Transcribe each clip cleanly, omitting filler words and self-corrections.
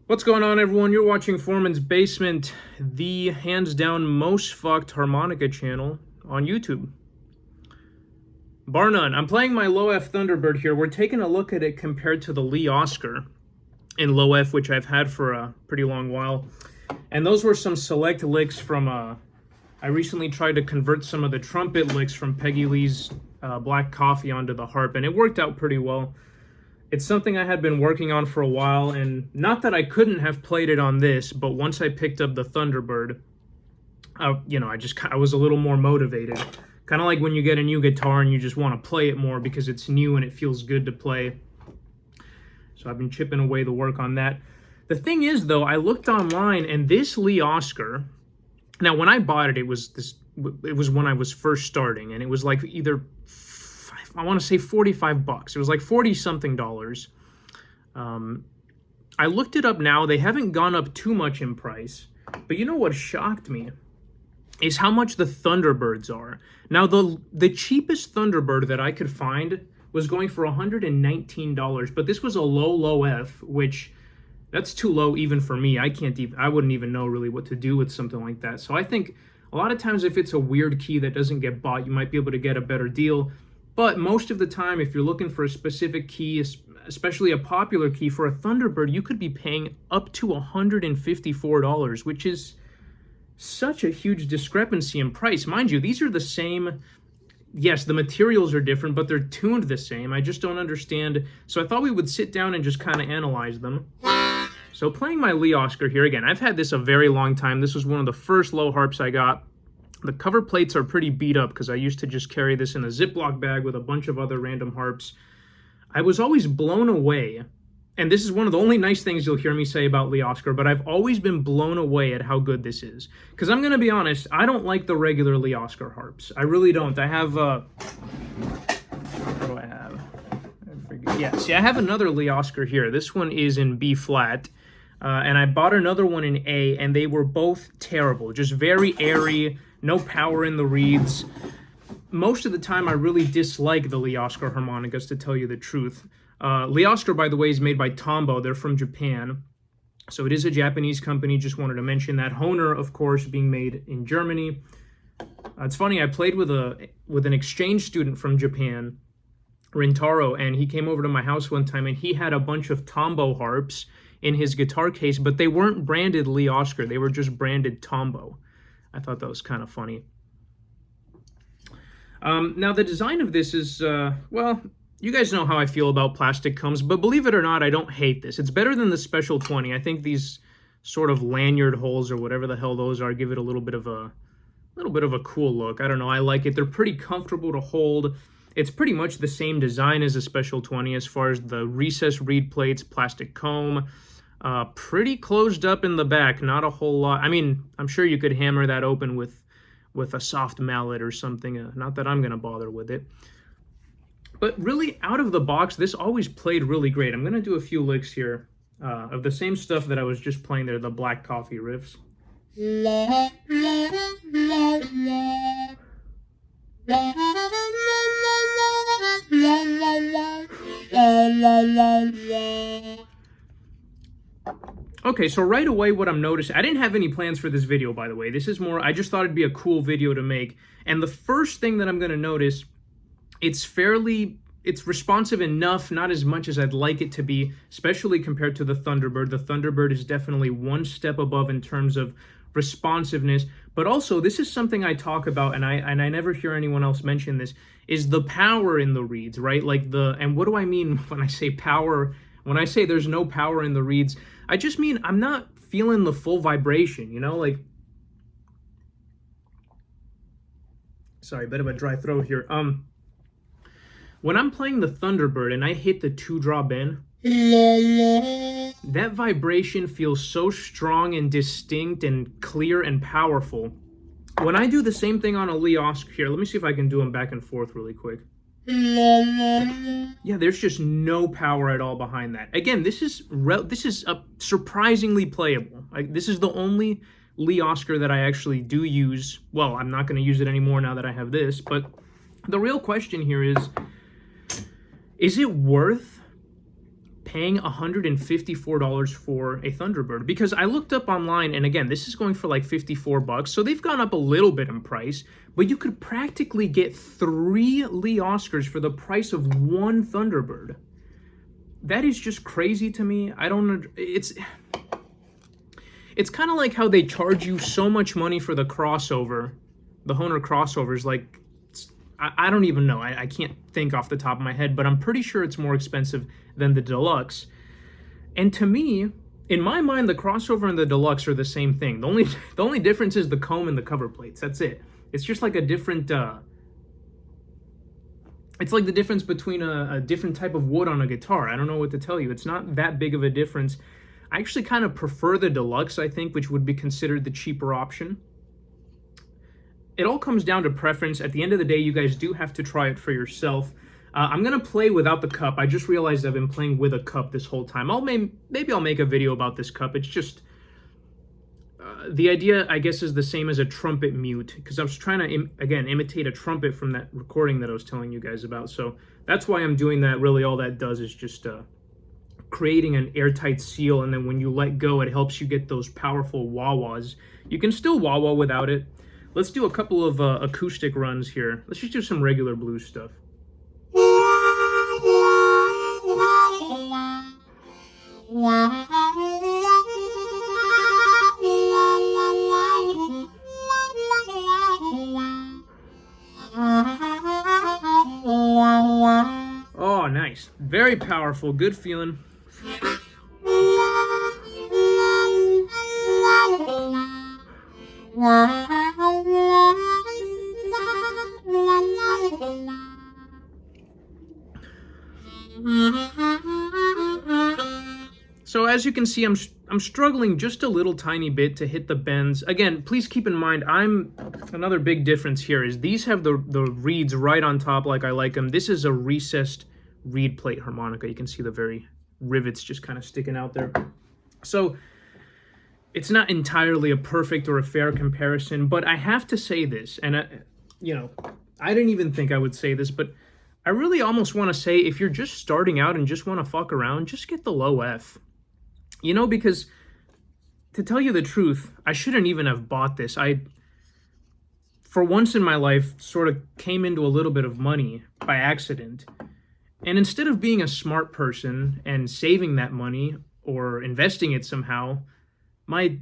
What's going on, everyone? You're watching Foreman's Basement, the hands-down most fucked harmonica channel on YouTube. Bar none. I'm playing my low F Thunderbird here. We're taking a look at it compared to the Lee Oskar in low F, which I've had for a pretty long while. And those were some select licks from, I recently tried to convert some of the trumpet licks from Peggy Lee's Black Coffee onto the harp, and it worked out pretty well. It's something I had been working on for a while, and not that I couldn't have played it on this, but once I picked up the Thunderbird, I was a little more motivated. Kind of like when you get a new guitar and you just want to play it more because it's new and it feels good to play. So I've been chipping away the work on that. The thing is, though, I looked online, and this Lee Oskar, now when I bought it, it was when I was first starting, and it was like either I want to say $45. It was like 40-something dollars. I looked it up now. They haven't gone up too much in price. But you know what shocked me is how much the Thunderbirds are. Now, the cheapest Thunderbird that I could find was going for $119. But this was a low F, which that's too low even for me. I wouldn't even know really what to do with something like that. So I think a lot of times if it's a weird key that doesn't get bought, you might be able to get a better deal. But most of the time, if you're looking for a specific key, especially a popular key for a Thunderbird, you could be paying up to $154, which is such a huge discrepancy in price. Mind you, these are the same. Yes, the materials are different, but they're tuned the same. I just don't understand. So I thought we would sit down and just kind of analyze them. So playing my Lee Oskar here, again, I've had this a very long time. This was one of the first low harps I got. The cover plates are pretty beat up because I used to just carry this in a Ziploc bag with a bunch of other random harps. I was always blown away, and this is one of the only nice things you'll hear me say about Lee Oskar, but I've always been blown away at how good this is. Because I'm going to be honest, I don't like the regular Lee Oskar harps. I really don't. I have, what do I have? I forget. Yeah, see, I have another Lee Oskar here. This one is in B flat. And I bought another one in A, and they were both terrible. Just very airy, no power in the reeds. Most of the time, I really dislike the Lee Oskar harmonicas, to tell you the truth. Lee Oskar, by the way, is made by Tombo. They're from Japan. So it is a Japanese company. Just wanted to mention that. Hohner, of course, being made in Germany. It's funny, I played with an exchange student from Japan, Rintaro, and he came over to my house one time, and he had a bunch of Tombo harps in his guitar case, but they weren't branded Lee Oskar. They were just branded Tombo. I thought that was kind of funny. Now, the design of this is, well, you guys know how I feel about plastic combs, but believe it or not, I don't hate this. It's better than the Special 20. I think these sort of lanyard holes or whatever the hell those are give it a little bit of a cool look. I don't know. I like it. They're pretty comfortable to hold. It's pretty much the same design as a Special 20 as far as the recessed reed plates, plastic comb. Pretty closed up in the back, not a whole lot. I mean, I'm sure you could hammer that open with a soft mallet or something. Not that I'm going to bother with it. But really, out of the box, this always played really great. I'm going to do a few licks here of the same stuff that I was just playing there, the Black Coffee riffs. Okay, so right away what I'm noticing, I didn't have any plans for this video, by the way. This is more, I just thought it'd be a cool video to make. And the first thing that I'm going to notice, it's responsive enough, not as much as I'd like it to be, especially compared to the Thunderbird. The Thunderbird is definitely one step above in terms of responsiveness. But also, this is something I talk about, and I never hear anyone else mention this, is the power in the reeds, right? And what do I mean when I say power? When I say there's no power in the reeds, I just mean I'm not feeling the full vibration, you know? Sorry, a bit of a dry throat here. When I'm playing the Thunderbird and I hit the 2-draw bend, That vibration feels so strong and distinct and clear and powerful. When I do the same thing on a Lee Oskar here, let me see if I can do them back and forth really quick. Yeah, there's just no power at all behind that. Again, this is surprisingly playable. This is the only Lee Oskar that I actually do use. Well, I'm not going to use it anymore now that I have this, but the real question here is it worth paying $154 for a Thunderbird? Because I looked up online, and again, this is going for like $54, so they've gone up a little bit in price, but you could practically get 3 Lee Oskars for the price of 1 Thunderbird. That is just crazy to me. I don't. It's kind of like how they charge you so much money for the crossover, the Hohner crossovers. Like, I don't even know. I can't think off the top of my head, but I'm pretty sure it's more expensive than the Deluxe. And to me, in my mind, the crossover and the Deluxe are the same thing. The only difference is the comb and the cover plates. That's it. It's just like a different. It's like the difference between a different type of wood on a guitar. I don't know what to tell you. It's not that big of a difference. I actually kind of prefer the Deluxe, I think, which would be considered the cheaper option. It all comes down to preference. At the end of the day, you guys do have to try it for yourself. I'm going to play without the cup. I just realized I've been playing with a cup this whole time. Maybe I'll make a video about this cup. It's just... the idea, I guess, is the same as a trumpet mute, because I was trying to, again, imitate a trumpet from that recording that I was telling you guys about. So that's why I'm doing that. Really, all that does is just creating an airtight seal, and then when you let go, it helps you get those powerful wah-wahs. You can still wah-wah without it. Let's do a couple of acoustic runs here. Let's just do some regular blues stuff. Oh, nice. Very powerful. Good feeling. So as you can see, I'm struggling just a little tiny bit to hit the bends. Again, please keep in mind, another big difference here is these have the reeds right on top like I like them. This is a recessed reed plate harmonica. You can see the very rivets just kind of sticking out there. So it's not entirely a perfect or a fair comparison, but I have to say this, and I didn't even think I would say this, but I really almost want to say if you're just starting out and just want to fuck around, just get the low F. Because to tell you the truth, I shouldn't even have bought this. I, for once in my life, sort of came into a little bit of money by accident. And instead of being a smart person and saving that money or investing it somehow, my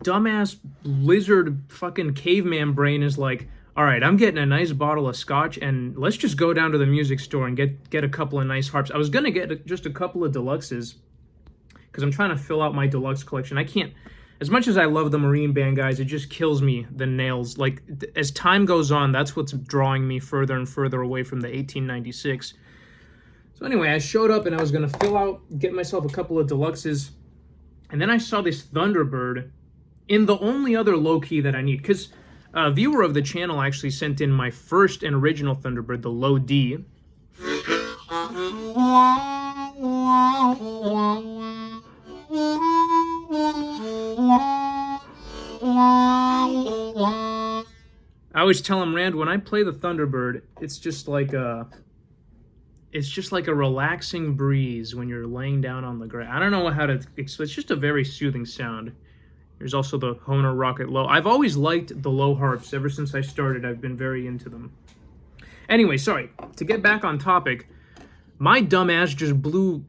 dumbass lizard fucking caveman brain is like, all right, I'm getting a nice bottle of scotch and let's just go down to the music store and get a couple of nice harps. I was going to get just a couple of deluxes because I'm trying to fill out my deluxe collection. I can't, as much as I love the Marine Band guys, it just kills me, the nails. Like, as time goes on, that's what's drawing me further and further away from the 1896. So anyway, I showed up and I was going to get myself a couple of deluxes. And then I saw this Thunderbird in the only other low key that I need. Because a viewer of the channel actually sent in my first and original Thunderbird, the low D. I always tell him, Rand, when I play the Thunderbird, it's just like a relaxing breeze when you're laying down on the grass. I don't know how to explain. It's just a very soothing sound. There's also the Hohner Rocket Low. I've always liked the low harps. Ever since I started, I've been very into them. Anyway, sorry. To get back on topic, my dumbass just blew,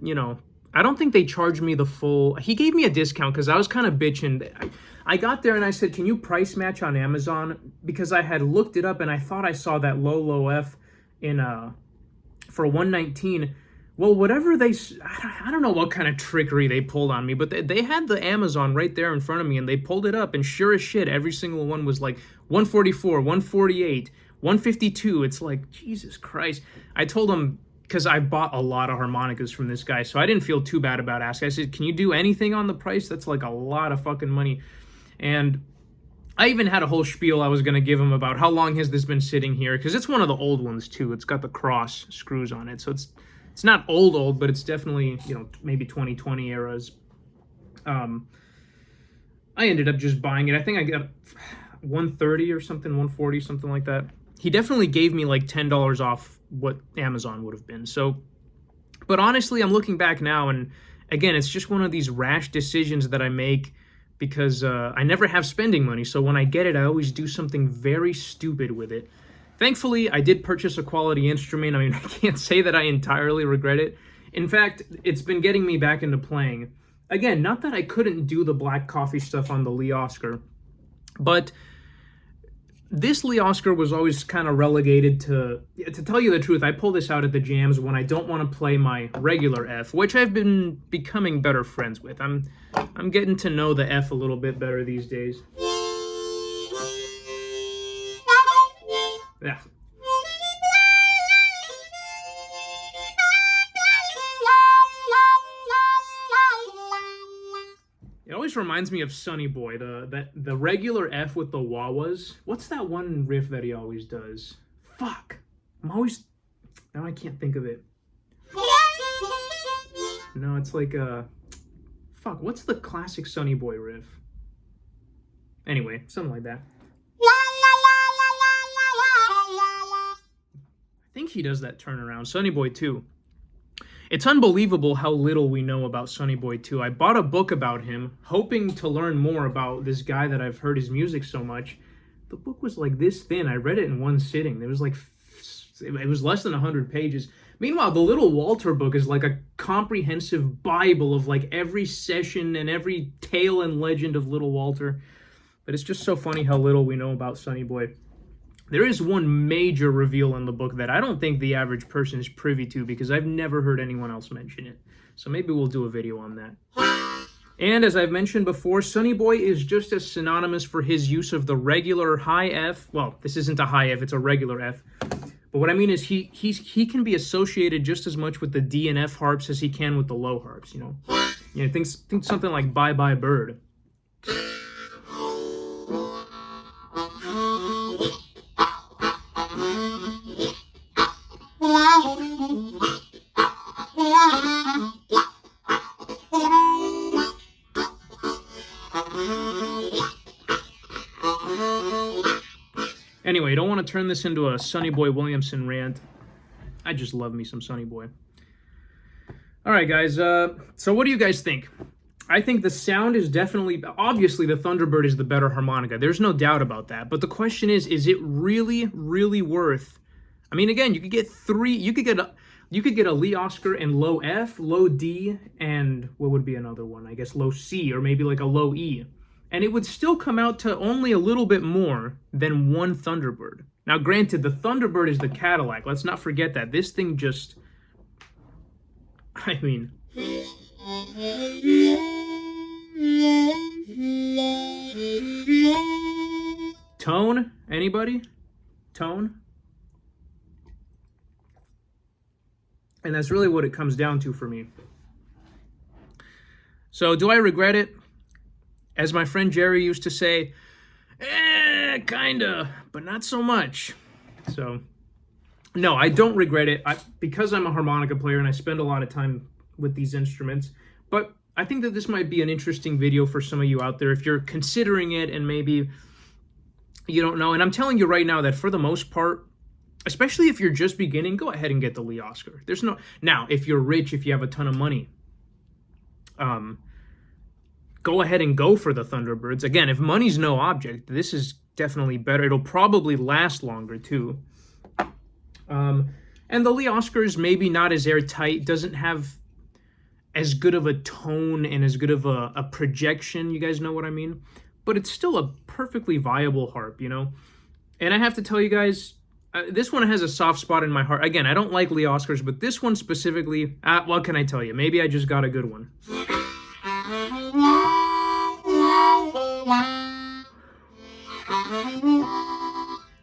I don't think they charged me the full... He gave me a discount because I was kind of bitching. I got there and I said, can you price match on Amazon? Because I had looked it up and I thought I saw that low F for $119. Well, whatever I don't know what kind of trickery they pulled on me, but they had the Amazon right there in front of me and they pulled it up, and sure as shit, every single one was like 144, 148, 152. It's like, Jesus Christ. I told them, because I bought a lot of harmonicas from this guy, so I didn't feel too bad about asking. I said, can you do anything on the price? That's like a lot of fucking money. And I even had a whole spiel I was going to give him about how long has this been sitting here, because it's one of the old ones too. It's got the cross screws on it, so it's not old, but it's definitely, you know, maybe 2020 eras. I ended up just buying it. I think I got 130 or something, 140, something like that. He definitely gave me like $10 off what Amazon would have been. So, but honestly, I'm looking back now, and again, it's just one of these rash decisions that I make because I never have spending money. So when I get it, I always do something very stupid with it. Thankfully, I did purchase a quality instrument. I mean, I can't say that I entirely regret it. In fact, it's been getting me back into playing. Again, not that I couldn't do the black coffee stuff on the Lee Oskar, but this Lee Oskar was always kind of relegated to tell you the truth, I pull this out at the jams when I don't want to play my regular F, which I've been becoming better friends with. I'm getting to know the F a little bit better these days. Yeah. It always reminds me of Sonny Boy, the regular F with the wah-wahs. What's that one riff that he always does? Fuck. Now I can't think of it. No, it's like fuck, what's the classic Sonny Boy riff? Anyway, something like that. I think he does that turnaround. Sonny Boy too. It's unbelievable how little we know about Sonny Boy 2. I bought a book about him, hoping to learn more about this guy that I've heard his music so much. The book was like this thin. I read it in one sitting. It was less than 100 pages. Meanwhile, the Little Walter book is like a comprehensive Bible of like every session and every tale and legend of Little Walter. But it's just so funny how little we know about Sonny Boy. There is one major reveal in the book that I don't think the average person is privy to because I've never heard anyone else mention it. So maybe we'll do a video on that. And as I've mentioned before, Sonny Boy is just as synonymous for his use of the regular high F. Well, this isn't a high F, it's a regular F. But what I mean is he can be associated just as much with the D and F harps as he can with the low harps, you know. Think something like Bye Bye Bird. Anyway, I don't want to turn this into a Sonny Boy Williamson rant. I just love me some Sonny Boy. All right, guys. So what do you guys think? I think the sound is definitely... Obviously, the Thunderbird is the better harmonica. There's no doubt about that. But the question is it really, really worth... I mean, again, you could get three... You could get a Lee Oskar in low F, low D, and what would be another one? I guess low C, or maybe like a low E. And it would still come out to only a little bit more than one Thunderbird. Now, granted, the Thunderbird is the Cadillac. Let's not forget that. This thing just... I mean... Tone? Anybody? Tone? And that's really what it comes down to for me. So, do I regret it? As my friend Jerry used to say, kinda, but not so much. So, no, I don't regret it because I'm a harmonica player and I spend a lot of time with these instruments. But I think that this might be an interesting video for some of you out there if you're considering it and maybe you don't know. And I'm telling you right now that for the most part, especially if you're just beginning, go ahead and get the Lee Oskar. There's no... Now, if you're rich, if you have a ton of money, go ahead and go for the Thunderbirds. Again, if money's no object, this is definitely better. It'll probably last longer, too. And the Lee Oskar is maybe not as airtight, doesn't have as good of a tone and as good of a projection, you guys know what I mean? But it's still a perfectly viable harp, you know? And I have to tell you guys, this one has a soft spot in my heart. Again, I don't like Lee Oskars, but this one specifically, what can I tell you? Maybe I just got a good one.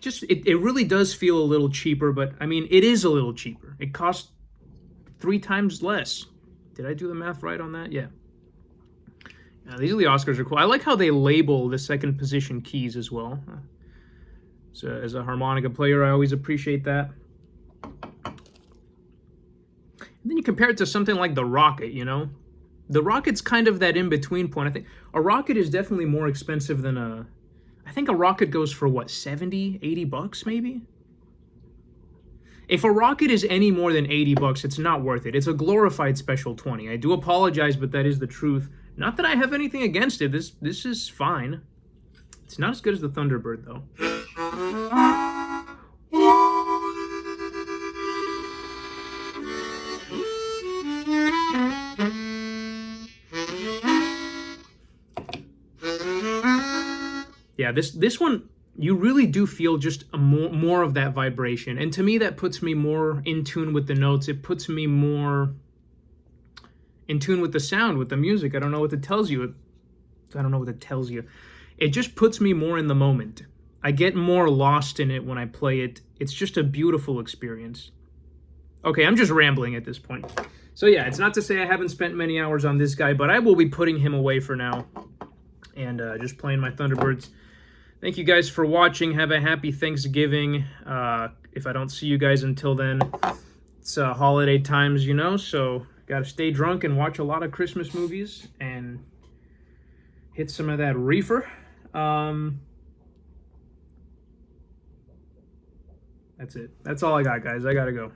Just, it really does feel a little cheaper, but I mean, it is a little cheaper. It costs 3 times less. Did I do the math right on that? Yeah. These Lee Oskars are cool. I like how they label the second position keys as well. So as a harmonica player, I always appreciate that. And then you compare it to something like the Rocket, you know? The Rocket's kind of that in-between point. I think a Rocket is definitely more expensive than a... I think a Rocket goes for, what, 70, 80 bucks maybe? If a Rocket is any more than 80 bucks, it's not worth it. It's a glorified Special 20. I do apologize, but that is the truth. Not that I have anything against it. This is fine. It's not as good as the Thunderbird, though. Yeah, this one, you really do feel just a more of that vibration. And to me, that puts me more in tune with the notes. It puts me more in tune with the sound, with the music. I don't know what it tells you. It just puts me more in the moment. I get more lost in it when I play it. It's just a beautiful experience. Okay, I'm just rambling at this point. So yeah, it's not to say I haven't spent many hours on this guy, but I will be putting him away for now and just playing my Thunderbirds. Thank you guys for watching. Have a happy Thanksgiving. If I don't see you guys until then, it's holiday times, you know, so gotta stay drunk and watch a lot of Christmas movies and hit some of that reefer. That's it. That's all I got, guys. I gotta go.